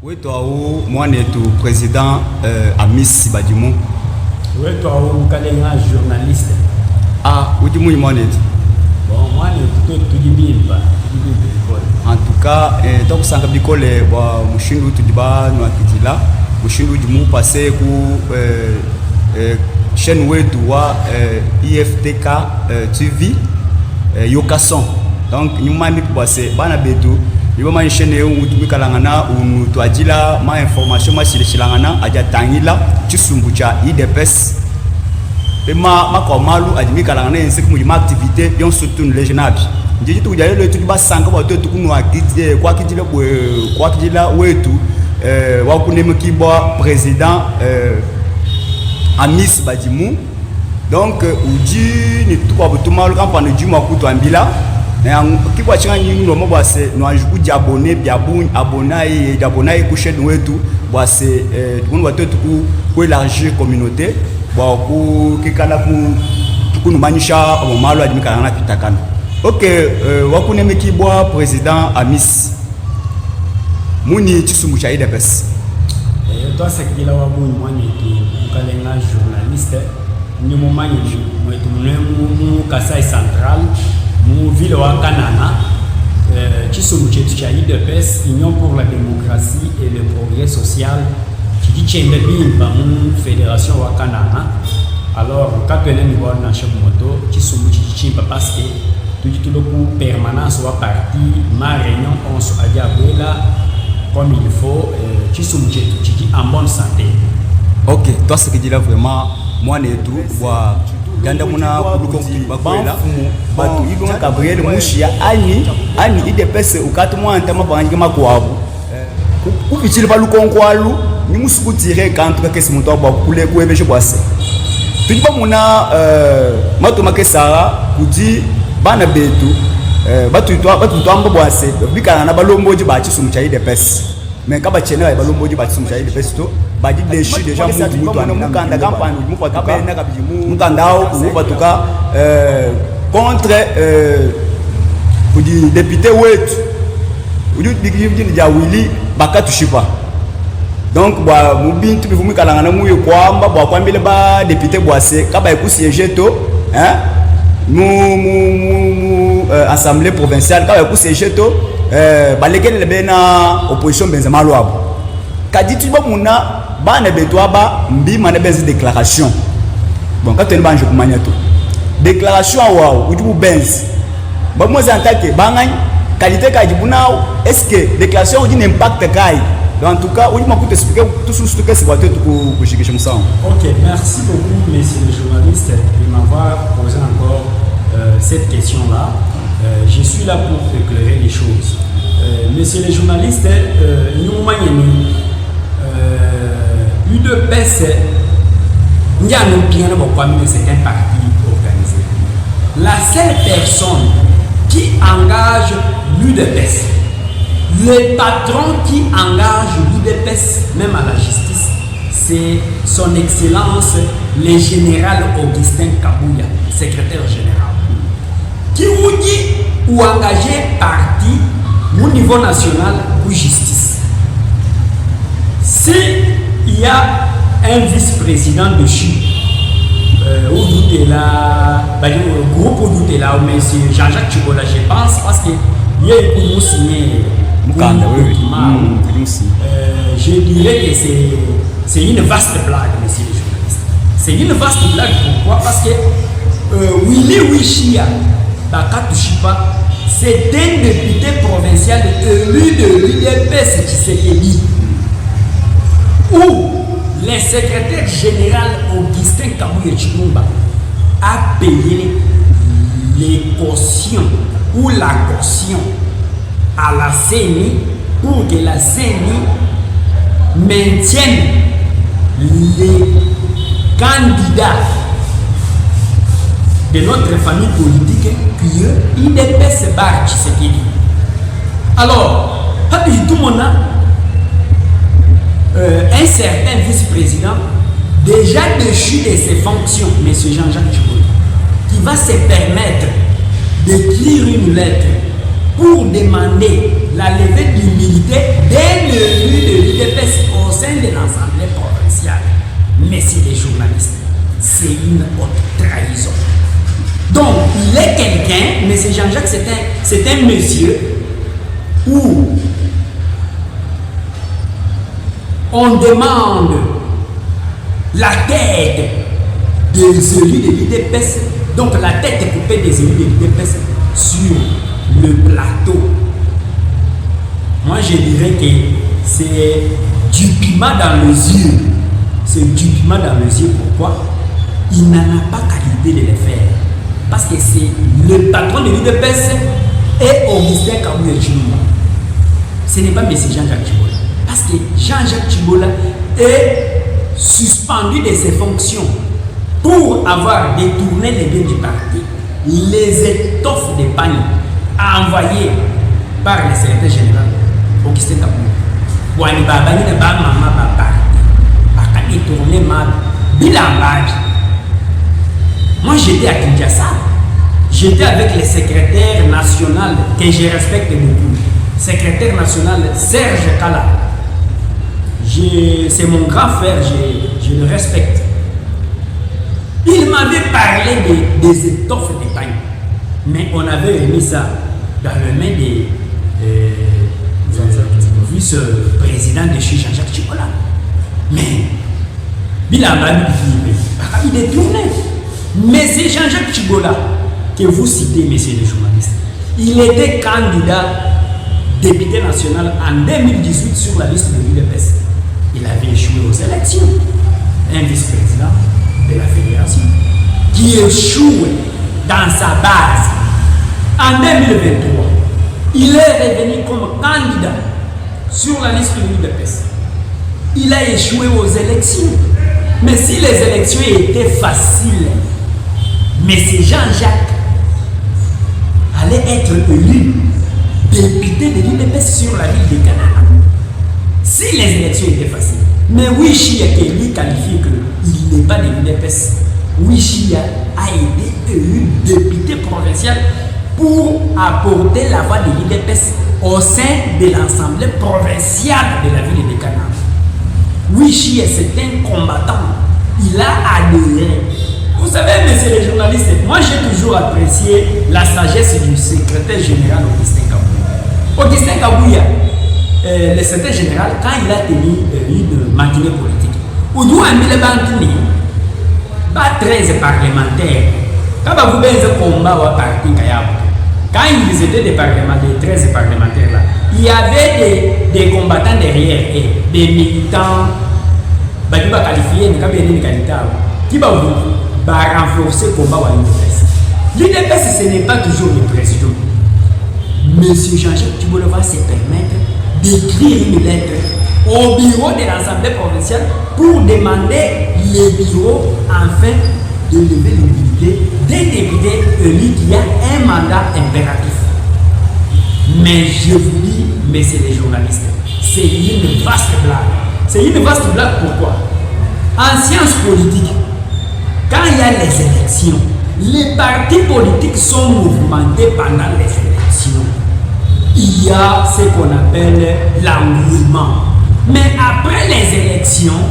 Oui, toi, moi, je suis président Amis Sibadimou. Oui, toi, je suis journaliste. Ah, où est-ce que moi, je suis? Bon, moi, je suis tout bien. En tout cas, donc, ça a été le Mushindu Tudiba, Nouakidila. Mushindu Dimou passé pour chaîne web IFTK TV, Yokason. Donc, nous m'avons dit que c'est Banabetou. Il y a une chaîne où tu peux dire ma information, ma silangana, a tangila, tu sumbucha, IDPS. Et ma komalu, a dit que c'est une activité, bien surtout les jeunes. Je dis que tu as le truc bas sans que tu aies quoi qu'il dise là, où est tout, qui boit président Amis Badimou. Donc, on dit que tu as tout mal quand on dit que tu as ambila. Qui va changer nous le mot c'est nous ajouter d'abonnés bien bon abonnés coucher nous et tout c'est on va tout pour élargir communauté pour qui kana pour nous manisha au malo admi kana kitakana. OK wakune meki bois président Amis muni tsumucha IDPS toi c'est qui là wa bon moi ni kalenga journaliste ni mo mani mo Kasai central mon ville de Kanana, qui sont IDPS, Union pour la démocratie et le progrès social, qui dit qu'il y a une fédération de Kanana. Alors, quand on est dans le chef moto, qui sont parce que tout le coup permanence ou parti, ma réunion, on se a dit comme il faut, qui sont en bonne santé. Ok, toi ce que tu dis là vraiment, moi et tout, ganda muna kuluko bakwela batu ibonga Gabriel Mushia ani IDPS ukati mwanta mabangi makwabu kupichile balukonkwalu ni musuku tire kantu ka kesi muntu aba kule kuebeje kwase tujiba muna mato makesara kudi bana betu batu twamba bwase bikana na balomboji ba chisum cha IDPS mais kaba chena balomboji ba chisum cha IDPS to badi deshi déjà mutu mukanda campagne mupatuka mukandao mupatuka contre udi député wetu udi digivini ja Willy Bakatushipa donc bwa mubintu bivumi kalangana muyo kwamba bwa kwambile ba député bwase kaba ekusiege to hein assemblée provinciale kaba ekusiege to balekele bena opposition benzema lwabo kaditi ba muna bana betwa ba mbima na benzi déclaration bon quand on banjo kumanya to déclaration wao uju benzi ba mo zantake bangany qualité ka jibunao est-ce que déclaration uji impact kai donc en tout cas uji makuto expliquer tout ce que c'est bateau ku kushikisha musao. OK, merci beaucoup messieurs les journalistes de m'avoir posé encore cette question là. Je suis là pour éclairer les choses. Messieurs les journalistes, nous manions UDPS, c'est un parti organisé. La seule personne qui engage l'UDPS, le patron qui engage l'UDPS, même à la justice, c'est son Excellence le général Augustin Kabouya, secrétaire général. Qui vous dit ou engager parti au niveau national ou justice. S'il y a un vice-président de Chine, où doute là, le groupe où doute là, mais c'est Jean-Jacques Chibola, je pense, parce qu'il y a une signé. Je dirais que c'est une vaste blague, messieurs les journalistes. C'est une vaste blague, pourquoi? Parce que Willy Wishia Bakatushipa, c'est un député provincial élu de l'UDPS Tshisekedi, où le secrétaire général Augustin Kabouya Chilumba a payé les cautions ou la caution à la CENI pour que la CENI maintienne les candidats de notre famille politique qui est IDPS Bar Tshisekedi. Alors, tout le monde un certain vice-président déjà déchu de ses fonctions, M. Jean-Jacques Chibola, qui va se permettre d'écrire une lettre pour demander la levée de l'immunité d'un élu de l'UDPS au sein de l'Assemblée provinciale. Messieurs les journalistes, c'est une haute trahison. Donc, il est quelqu'un, M. Jean-Jacques, c'est un monsieur où on demande la tête des élus de l'UDPS, donc la tête coupée des élus de l'UDPS sur le plateau. Moi, je dirais que c'est du piment dans les yeux. C'est du piment dans les yeux. Pourquoi? Il n'en a pas qualité de le faire. Parce que c'est le patron de l'UDPS et Augustin Kabuya Tshilombo. Ce n'est pas M. Jean-Jacques Tchibola. Parce que Jean-Jacques Tchibola est suspendu de ses fonctions pour avoir détourné les biens du parti, les étoffes de panier envoyées par le secrétaire général Augustin Kabuya. Wani babani ne ba mama ba parti, ba détourné mal bilambage. Moi j'étais à Kinshasa, j'étais avec le secrétaire national que je respecte beaucoup, secrétaire national Serge Kala. C'est mon grand frère, je le respecte. Il m'avait parlé des étoffes de pain, mais on avait remis ça dans les mains des vice-présidents de chez Jean-Jacques Tchibola. Mais Bilamba il détournait. Mais c'est Jean-Jacques Tchibola que vous citez, messieurs les journalistes. Il était candidat député national en 2018 sur la liste de l'UDPS. Il avait échoué aux élections. Un vice-président de la fédération qui échoue dans sa base. En 2023, il est revenu comme candidat sur la liste de l'UDPS. Il a échoué aux élections. Mais si les élections étaient faciles, M. Jean-Jacques allait être élu député de l'UDPS sur la ville de Canada. Si les élections étaient faciles. Mais Wishiya qui lui qualifie qu'il n'est pas de l'UDPS. Wishiya a été élu député provincial pour apporter la voix de l'UDPS au sein de l'Assemblée provinciale de la ville de Canada. Wishiya, c'est un combattant. Il a adhéré. Vous savez, messieurs les journalistes, moi j'ai toujours apprécié la sagesse du secrétaire général Augustin Kabuya. Augustin Kabuya, le secrétaire général, quand il a tenu une matinée politique, il a 13 parlementaires. Quand vous avez un combat au parti, quand ils étaient des 13 parlementaires là, il y avait des combattants derrière et des militants qui va qualifier qui va renforcer le combat à l'UDPS. L'UDPS, ce n'est pas toujours le président. Monsieur Jean-Jacques Tchibola va se permettre d'écrire une lettre au bureau de l'Assemblée provinciale pour demander le bureau afin de lever l'immunité des députés élus qui a un mandat impératif. Mais je vous dis, messieurs les journalistes, c'est une vaste blague. C'est une vaste blague pourquoi? En sciences politiques, quand il y a les élections, les partis politiques sont mouvementés pendant les élections. Il y a ce qu'on appelle l'engouement. Mais après les élections,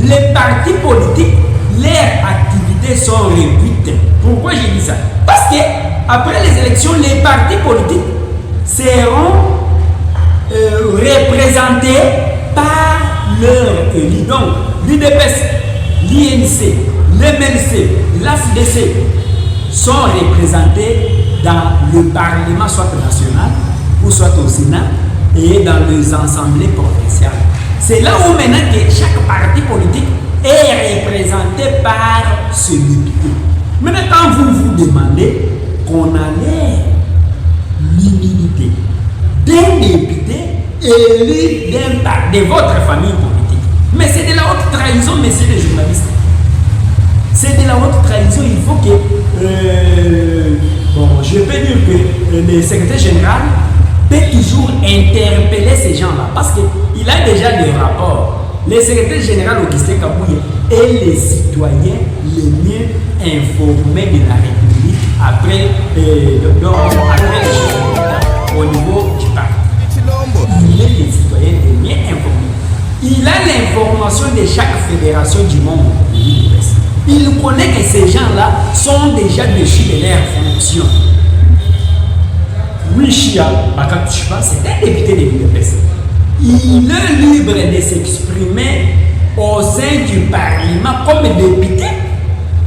les partis politiques, leurs activités sont réduites. Pourquoi j'ai dit ça? Parce que après les élections, les partis politiques seront représentés par leurs élus. Donc, l'UDPS, l'INC, l'MLC, l'AFDC sont représentés dans le Parlement, soit national ou soit au Sénat, et dans les assemblées provinciales. C'est là où maintenant que chaque parti politique est représenté par ce député. Maintenant, quand vous vous demandez qu'on allait l'immunité d'un député élu de votre famille politique, mais c'est de la haute trahison, messieurs les journalistes. C'est de la haute trahison. Il faut que, je peux dire que le secrétaire général peut toujours interpeller ces gens-là parce qu'il a déjà des rapports. Le secrétaire général Augustin Kabuya est le citoyen le mieux informé de la République après le chef de l'État au niveau fédération du monde de l'UDPS. Il connaît que ces gens-là sont déjà déchus de leurs fonctions. Wishia Bakatuchipa, c'est un député de l'UDPS. Il est libre de s'exprimer au sein du Parlement comme député.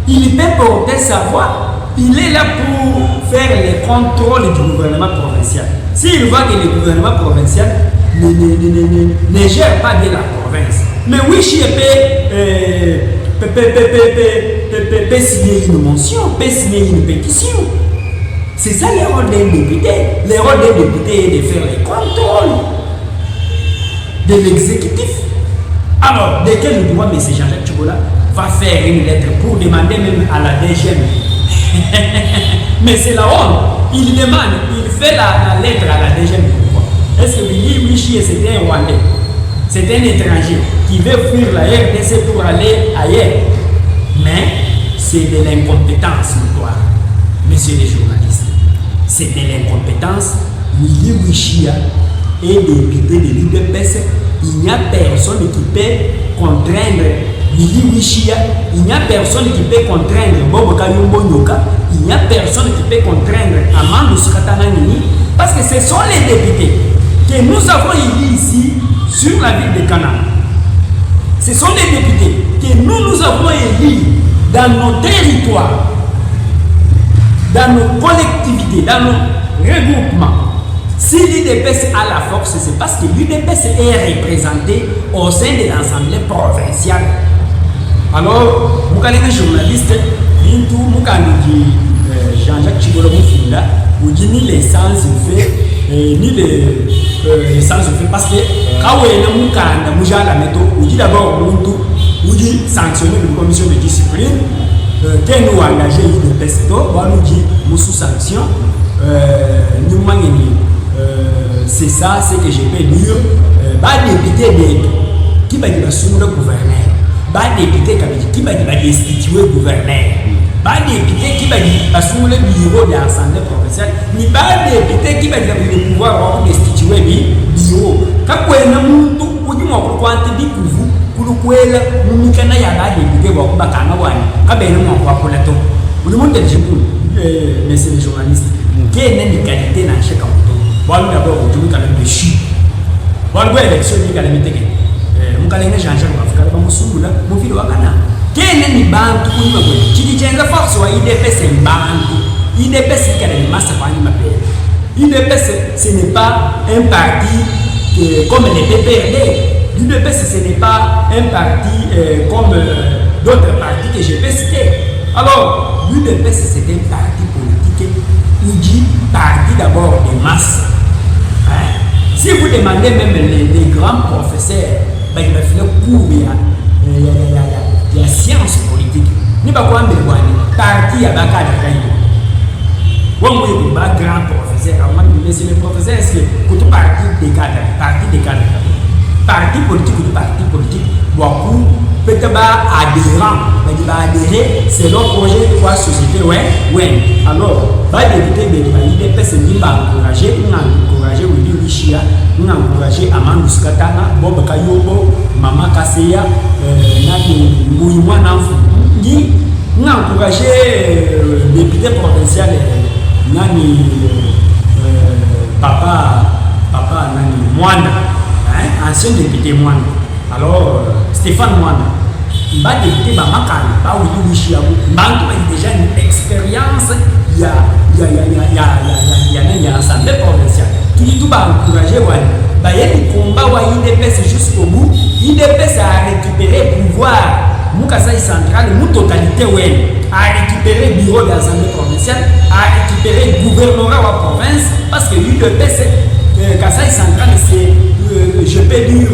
Il peut porter sa voix. Il est là pour faire le contrôle du gouvernement provincial. S'il voit que le gouvernement provincial ne gère pas bien la province, mais Wishia peut signer une motion, peut signer une pétition. C'est ça le rôle d'un député. Le rôle d'un député est de faire le contrôle de l'exécutif. Alors, de quel droit M. Jean-Jacques Tchibola va faire une lettre pour demander même à la DGM? Mais c'est la honte. Il demande, il fait la lettre à la DGM. Pourquoi? Est-ce que Willy Wichi c'était un Rwandais? C'est un étranger qui veut fuir la RDC pour aller ailleurs. Mais c'est de l'incompétence, notoire, messieurs les journalistes. C'est de l'incompétence. Willy Wichi est député de l'UDPS. Il n'y a personne qui peut contraindre Willy Wichi. Il n'y a personne qui peut contraindre Bobo Kayumbo Nyoka. Il n'y a personne qui peut contraindre Amandou Sakatananini. Parce que ce sont les députés que nous avons élus ici sur la ville de Canaan. Ce sont les députés que nous avons élus dans nos territoires, dans nos collectivités, dans nos regroupements. Si l'UDPS a la force, c'est parce que l'UDPS est représenté au sein de l'Assemblée provinciale. Alors, vous avez un journaliste, Jean-Jacques Tchibola Moufinda, vous dites ni les sans fait, ni les sans fait, parce que quand vous avez un mouja la méthode, vous dites d'abord, vous dites sanctionner une commission de discipline, que nous engagé l'UDPS, vous dites nous sous sanction, nous manquons. C'est ça, c'est que je peux dire. Député qui va dire le gouverneur, député qui va destituer le gouverneur, député qui va dire le bureau de l'Assemblée provinciale, ni député qui va dire le pouvoir destituer le bureau. Quand vous avez un monde, vous dites pourquoi pour vous, pour le nous n'y a pas député, vous avez messieurs les journalistes, quelle est la qualité dans chaque canton? Bon, d'abord, vous avez quand même des chiffres. Bon, vous avez l'élection, vous avez l'élection. Vous avez l'élection, vous avez l'élection. Quel est le banc pour nous? Tu dis que la force, il est un banc. Il est un masse IDPS, ce n'est pas un parti comme les PPRD. L'UDPS, ce n'est pas un parti comme d'autres partis que je peux citer. Alors, l'UDPS, c'est un parti politique. Il dit parti d'abord des masses. Hein? Si vous demandez même les grands professeurs, ben, il va faire cours, il y a science politique. Nous avons un parti à Bakar. Vous avez un grand professeur. Mais c'est le professeur, est-ce que tout parti des cadres, parti politique ou parti politique, beaucoup peut-être adhérent, il va adhérer, c'est leur projet de la société, ouais. Alors, député l'UDPS encourager Willy Wichi, encourager Amandou Sakatananini, Bob Kayobo, Maman Kaseya, Nani Mouyouana, encourager député provincial, Nani Papa Nani Moana, ancien député Moana. Alors, Stéphane Moana, il va débuter par Makane, par Willy Wichi, il a déjà une expérience, il y a l'Assemblée provinciale. Tout va encourager, il y a des combats où l'UDPS jusqu'au bout, l'UDPS a récupéré le pouvoir, Moukasaï central, la totalité, a récupéré le bureau de l'Assemblée provinciale, a récupéré le gouvernorat de la province, parce que l'UDPS, Kasaï central, c'est. Je peux dire,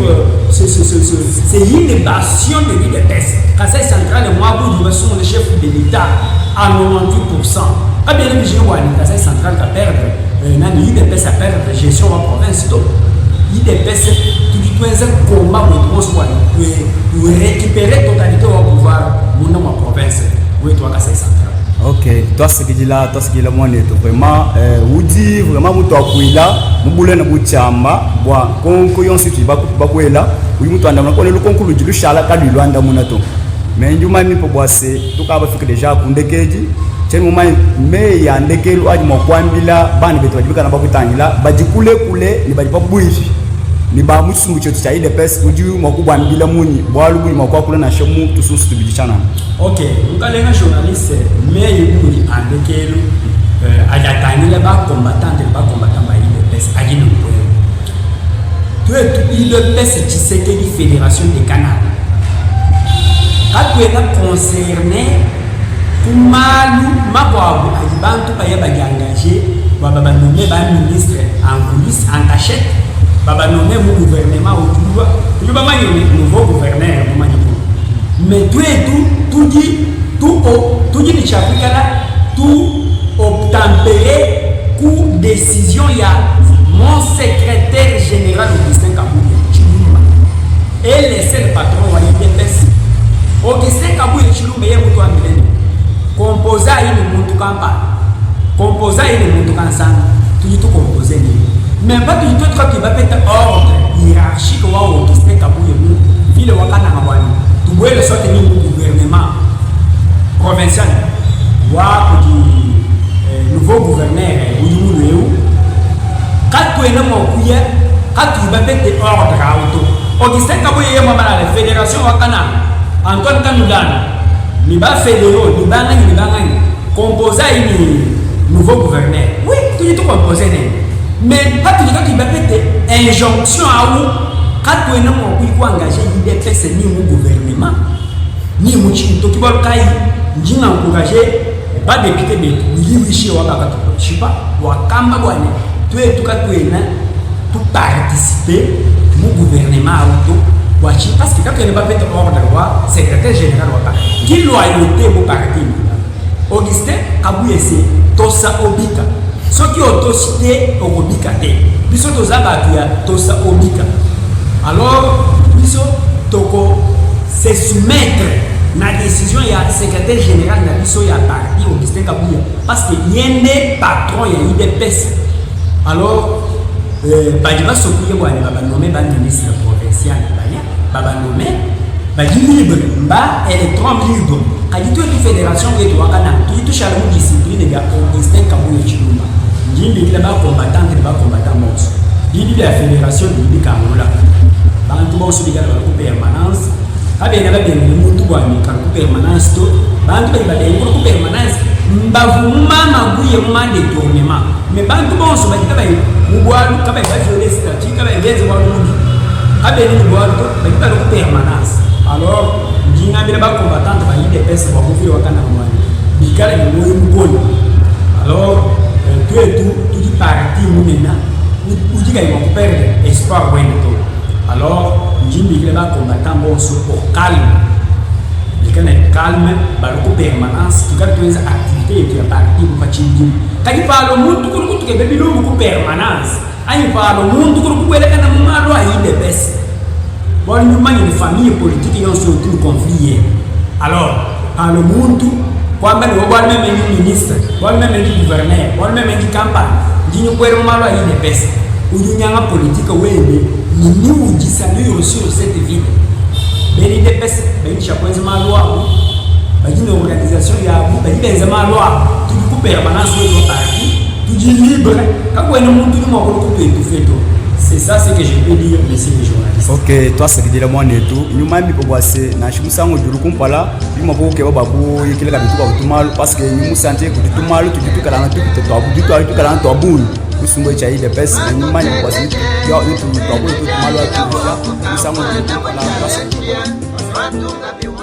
c'est une passion de l'UDPS. Kasaï central et moi, nous sommes le chef de l'État à 98%. Quand bien même j'ai dit Kasaï central a perdre, l'UDPS a perdre la gestion de la province. L'UDPS, tout un combat pour récupérer la totalité au pouvoir de la province. Oui, toi, Kasaï central. Ok, toi ce qui là moi net vraiment udi vraiment mutu akuila mubule na buchamba bwa konko yonsi tu bakwela uyu mutu anda mko le konko lu shala ka lu anda munato mais njuma ni po bwase tukaba fika deja kundekeji chen muma me ya ndekelu aji mokwambila bani betu bajibika na bakutangila bajikule kule ni bajipa bwifi ni ba musumbu choto cha ile pesa uju mokubwa mbila muni bwalu buli mokwa kule na shemu tususu tubichana. Ok, ukalenga journaliste mais yuri andekelu ajatangile ba combattant ba ile pesa ajino kwa tu ile pesa Tshisekedi Fédération des Canal quand tu es concerné kumalu mabwabu ajibantu pa yeba engagé baba nommé ba ministre en coulisses en cachette baba nommé mon gouvernement autour tu ba mani nouveau gouverneur mani mais tout dit ni chapika là tout obtempéré coup décision il y a mon secrétaire général Augustin Kabouye Chilumba et laisser le patron wa IDPS Augustin Kabouye Chilumba yeye mtu amileni composer ile mtu kampa composer ile mtu kansana tu composer ni mais pas du tout qui va mettre ordre hiérarchique wa Augustin Kabouye vile wakana mabwani tu boye le sorte ni gouvernement provincial wa nouveau gouverneur Uyulu quand tu es nommé quand tu vas mettre ordre auto Augustin Kabouye yema la fédération wakana Antoine Kanoulana ni ba fédéraux ni bangani composer une nouveau gouverneur oui tout composer mais pas tout qui va mettre injonction à où quand tu es nommé pour engager IDPS ni mon gouvernement ni mon chinto qui va kai njinga encourager pas député betu ni wishi wa baba to chipa wa kamba bwane tu es tout cas tu es là pour participer mon gouvernement auto wachi parce que quand tu n'es pas fait ordre wa secrétaire général wa parti qui loyauté au parti Augustin Kabouye c'est tosa obika soki autocité obika te biso tozaba tu ya tosa obika alors biso toko se soumettre na décision ya secrétaire général na biso ya parti Augustin Kabouye parce que yende patron ya IDPS alors badiba sokuye bwana baba nommé ba ministre provincial baba nommé ba libre ba électron libre kadi to une fédération que toi kana tu charge discipline ya Augustin Kabouye Chilumba njimbi ile ba combattant mos didi la fédération de Kamola bantu boso bigala ba permanence abe na ba ben mutu bwani ka permanence to bantu ba ben ko permanence mbavu mama guye mande tournement mais bantu boso ba ba mubwalu ka ba violer statut ka ba benze wa mundi abe ni mubwalu to ba ko permanence alors njinga bila ba combattant ba IDPS ba ko fili wakana mwani bikala ni moyo mukoni alors tout du parti mounena ou dit qu'ils vont perdre espoir alors njimbi les ba combattant bonso au calme les kana calme ba ko permanence tu garde les activités qui a parti pour chindi kadi pa lo muntu ko ke bebi lo ko permanence ani pa lo muntu ko ko ele kana mumalo ayi de bes bon ñu mani famille politique yon surtout conflit alors par le muntu kwamba ni wabwana mimi ministre wabwana mimi gouverneur wabwana mimi campagne njinyo kwero malo ayi de bes unyanga politique wende ni ujisaliyo sur cette ville beni de bes beni chakwenza malo hapo bajina organisation ya bu bajibenza malo hapo tu permanence au parti tu libre quand on muntu ni moko ko tu feto c'est ça ce que je peux dire monsieur les journalistes. Ok, toi c'est que dire moi netu nyuma mbi pobwase na shimusango juru kumpala bima ko ke baba ko yekile ka bitu ba tumalu parce que nyumu santé ko tumalu tu bitu kala na tu to abu bitu ali kala na to abun kusumbo cha ile pesa na nyuma ni kwa situ yo tu to abu tumalu atu musango juru kumpala parce que